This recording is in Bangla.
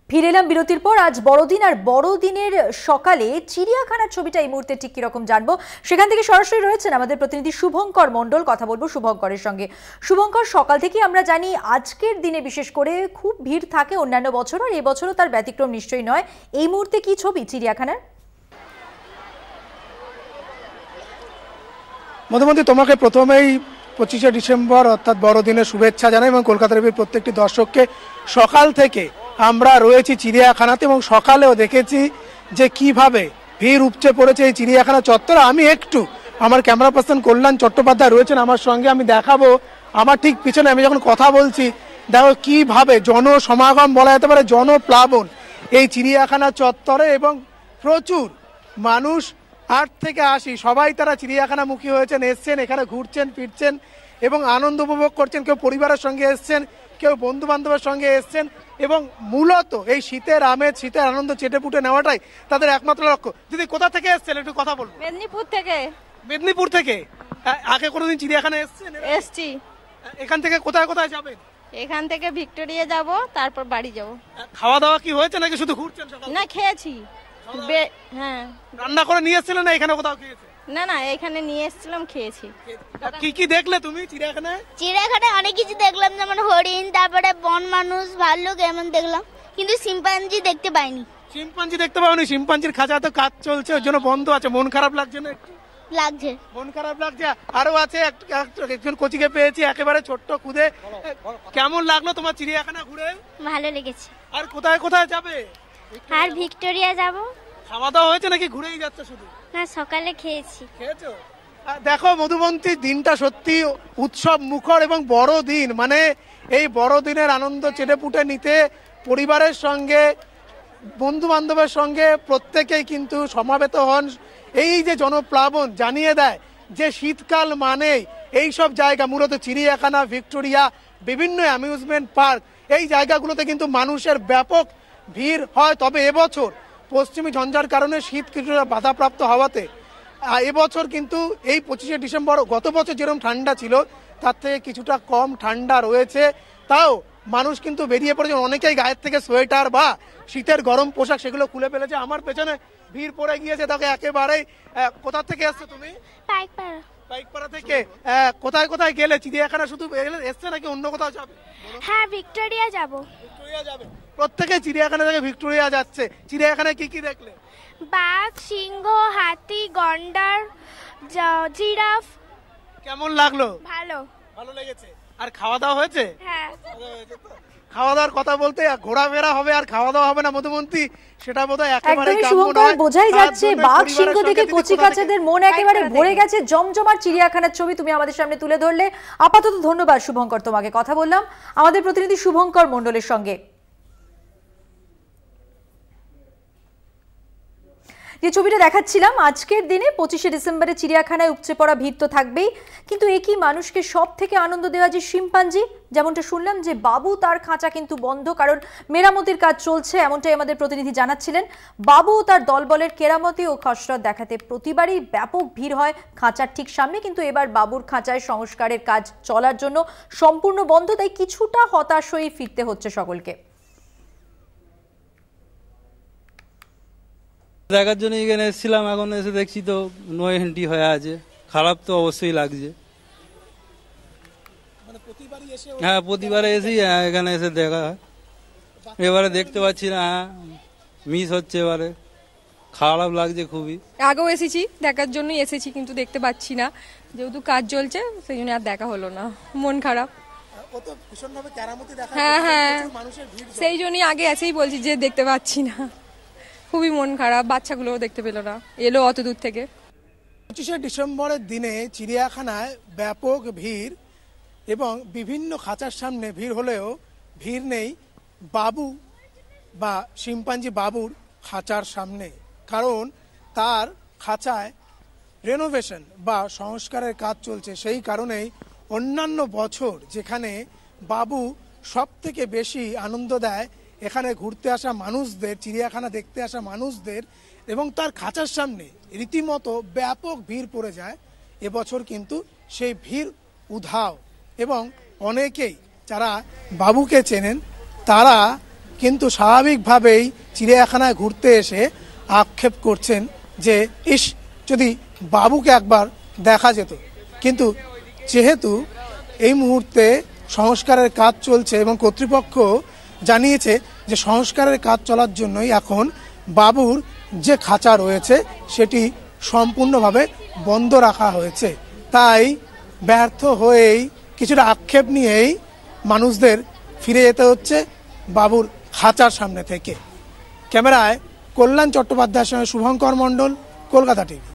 ফিরে এলাম বিরতির পর। আজ বড়দিন, আর বড়দিনের সকালে চিড়িয়াখানার ছবিটা এই মুহূর্তে ঠিক কিরকম জানবো, সেখান থেকে সরাসরি রয়েছেন আমাদের প্রতিনিধি শুভঙ্কর মণ্ডল। কথা বলবো শুভঙ্করের সঙ্গে। শুভঙ্কর, সকাল থেকে আমরা জানি আজকের দিনে বিশেষ করে খুব ভিড় থাকে অন্যান্য বছর, আর এবছরও তার ব্যতিক্রম নিশ্চয়ই নয়। এই মুহূর্তে কি ছবি চিড়িয়াখানার? মধুমন্তী, তোমাকে প্রথমেই 25শে ডিসেম্বর অর্থাৎ বড়দিনের শুভেচ্ছা জানাই এবং কলকাতার প্রত্যেকটি দর্শককে। সকাল থেকে আমরা রয়েছি চিড়িয়াখানাতে এবং সকালেও দেখেছি যে কিভাবে ভিড় উপচে পড়েছে এই চিড়িয়াখানা চত্বরে। আমি একটু, আমার ক্যামেরা পার্সন কল্যাণ চট্টোপাধ্যায় রয়েছেন আমার সঙ্গে, আমি দেখাবো আমার ঠিক পিছনে। আমি যখন কথা বলছি দেখো কিভাবে জনসমাগম বলা যেতে পারে, জনপ্লাবন এই চিড়িয়াখানা চত্বরে, এবং প্রচুর মানুষ 8 থেকে 80 সবাই তারা চিড়িয়াখানামুখী হয়েছেন, এসছেন, এখানে ঘুরছেন ফিরছেন এবং আনন্দ উপভোগ করছেন। কেউ পরিবারের সঙ্গে এসছেন, কেউ বন্ধু বান্ধবের সঙ্গে এসছেন, এবং মূলত এই শীতের আমেজ, শীতের আনন্দ চেটেপুটে নেওয়াটাই তাদের একমাত্র লক্ষ্য। দিদি, কোথা থেকে এসছেন একটু কথা বলবো? মেদিনীপুর থেকে। মেদিনীপুর থেকে? আগে কোনোদিন চিড়িয়াখানায় এসছেন? এসছি। এখান থেকে কোথায় কোথায় যাবেন? এখান থেকে ভিক্টোরিয়া যাব, তারপর বাড়ি যাব। খাওয়া দাওয়া কি হয়েছে নাকি শুধু ঘুরছেন? না, খেয়েছি। হ্যাঁ, রান্না করে নিয়ে এসেছিলেন না এখানে কোথাও খেয়েছেন? না না, এখানে নিয়ে এসেছিলাম, খেয়েছি। কি কি দেখলে তুমি চিড়িয়াখানায়? চিড়িয়াখানায় অনেক কিছু দেখলাম, যেমন হরিণ, তারপরে বন মানুষ, ভাল্লুক এমন দেখলাম, কিন্তু শিম্পাঞ্জি দেখতে পাইনি। শিম্পাঞ্জি দেখতে পাওনি? শিম্পাঞ্জির খাঁচা তো কাজ চলছে, ওর জন্য বন্ধ আছে। মন খারাপ লাগছে না একটু? লাগছে, মন খারাপ লাগছে। আরো আছে একজন কোচিকে পেয়েছি একেবারে ছোট্ট খুদে। কেমন লাগলো তোমার চিড়িয়াখানা ঘুরে? ভালো লেগেছে। আর কোথায় কোথায় যাবে? আর ভিক্টোরিয়া যাব। খাওয়া দাওয়া হয়েছে নাকি ঘুরেই যাচ্ছে শুধু? না, সকালে খেয়েছি। খেয়েছো? দেখো মধুমন্তী, দিনটা সত্যি উৎসব মুখর এবং বড় দিন, মানে এই বড়দিনের আনন্দ চেটেপুটে নিতে পরিবারের সঙ্গে, বন্ধু বান্ধবের সঙ্গে প্রত্যেকেই কিন্তু সমাবেত হন। এই যে জনপ্লাবন জানিয়ে দেয় যে শীতকাল মানেই এইসব জায়গা, মূলত চিড়িয়াখানা, ভিক্টোরিয়া, বিভিন্ন অ্যামিউজমেন্ট পার্ক, এই জায়গাগুলোতে কিন্তু মানুষের ব্যাপক ভিড় হয়। তবে এবছর পশ্চিমী ঝঞ্ঝার কারণে শীত কিছুটা বাধাপ্রাপ্ত হওয়াতে এবছর কিন্তু এই 25শে ডিসেম্বর গত বছর যেরকম ঠান্ডা ছিল তার থেকে কিছুটা কম ঠান্ডা রয়েছে। তাও মানুষ কিন্তু বেরিয়ে পড়েছে, অনেকেই গায়ের থেকে সোয়েটার বা শীতের গরম পোশাক সেগুলো খুলে ফেলেছে। আমার পেছনে ভিড় পড়ে গিয়েছে তাকে একেবারেই। কোথা থেকে এসছো তুমি? পাইকপাড়া। পাইকপাড়া থেকে। কোথায় কোথায় গেলে? চিড়িয়াখানা শুধু এসছে নাকি অন্য কোথাও যাবে? হ্যাঁ, ভিক্টোরিয়া যাব। ভিক্টোরিয়া যাবে? প্রত্যেকে চিড়িয়াখানা থেকে ভিক্টোরিয়া যাচ্ছে। চিড়িয়াখানায় কি কি দেখলে? বাঘ, সিংহ, হাতি, গন্ডার, জিরাফ। কেমন লাগলো? ভালো। ভালো লেগেছে। আর খাওয়া দাওয়া হয়েছে? হ্যাঁ। খাওয়া দাওয়ার কথা বলতে ঘোরাফেরা হবে আর খাওয়া দাওয়া হবে না মধুমন্তী, সেটা বোধহয় একেবারে একদমই শুভঙ্কর, বোঝাই যাচ্ছে বাঘ সিংহ দেখে কচিকাচাদের মন একেবারে ভরে গেছে। জমজমার চিড়িয়াখানার ছবি তুমি আমাদের সামনে তুলে ধরলে। আপাতত ধন্যবাদ শুভঙ্কর তোমাকে। কথা বললাম আমাদের প্রতিনিধি শুভঙ্কর মণ্ডলের সঙ্গে। যে ছবিটা দেখাচ্ছিলাম, আজকের দিনে 25শে ডিসেম্বরে চিড়িয়াখানায় উপচে পড়া ভিড় তো থাকবেই, কিন্তু একই মানুষকে সব থেকে আনন্দ দেওয়া যে শিম্পাঞ্জি, যেমনটা শুনলাম যে বাবু তার খাঁচা কিন্তু বন্ধ, কারণ মেরামতির কাজ চলছে, এমনটাই আমাদের প্রতিনিধি জানাচ্ছিলেন। বাবু তার দলবলের কেরামতি ও খসড়া দেখাতে প্রতিবারই ব্যাপক ভিড় হয় খাঁচার ঠিক সামনে, কিন্তু এবার বাবুর খাঁচায় সংস্কারের কাজ চলার জন্য সম্পূর্ণ বন্ধ, তাই কিছুটা হতাশ হয়ে ফিরতে হচ্ছে সকলকে। দেখার জন্য এখানে এসেছিলাম, এখন এসে দেখছি তো নয়হেন্টি হয়ে আছে। খারাপ তো অবশ্যই লাগছে। হ্যাঁ, প্রতিবারে এসেই এখানে এসে দেখা হয়, এবারে দেখতে পাচ্ছি না। হ্যাঁ, মিস হচ্ছে, এবারে খারাপ লাগছে খুবই। আগেও এসেছি, দেখার জন্যই এসেছি, কিন্তু দেখতে পাচ্ছি না, যেহেতু কাজ চলছে সেই জন্য আর দেখা হলো না। মন খারাপ। হ্যাঁ হ্যাঁ, সেই জন্যই আগে এসেই বলছি যে দেখতে পাচ্ছি না, খুবই মন খারাপ। বাচ্চাগুলোও দেখতে পেল না, এলো অত দূর থেকে। 25শে ডিসেম্বরের দিনে চিড়িয়াখানায় ব্যাপক ভিড় এবং বিভিন্ন খাঁচার সামনে ভিড় হলেও ভিড় নেই বাবু বা শিম্পাঞ্জি বাবুর খাঁচার সামনে, কারণ তার খাঁচায় রেনোভেশন বা সংস্কারের কাজ চলছে। সেই কারণেই অন্যান্য বছর যেখানে বাবু সব থেকে বেশি আনন্দ দেয় এখানে ঘুরতে আসা মানুষদের, চিড়িয়াখানা দেখতে আসা মানুষদের, এবং তার খাঁচার সামনে রীতিমতো ব্যাপক ভিড় পড়ে যায়, এবছর কিন্তু সেই ভিড় উধাও। এবং অনেকেই যারা বাবুকে চেনেন তারা কিন্তু স্বাভাবিকভাবেই চিড়িয়াখানায় ঘুরতে এসে আক্ষেপ করছেন যে ইস, যদি বাবুকে একবার দেখা যেত। কিন্তু যেহেতু এই মুহূর্তে সংস্কারের কাজ চলছে এবং কর্তৃপক্ষ জানিয়েছে যে সংস্কারের কাজ চলার জন্যই এখন বাবুর যে খাঁচা রয়েছে সেটি সম্পূর্ণভাবে বন্ধ রাখা হয়েছে, তাই ব্যর্থ হয়েই কিছুটা আক্ষেপ নিয়েই মানুষদের ফিরে যেতে হচ্ছে বাবুর খাঁচার সামনে থেকে। ক্যামেরায় কল্যাণ চট্টোপাধ্যায়ের সঙ্গে শুভঙ্কর মণ্ডল, কলকাতা টিভি।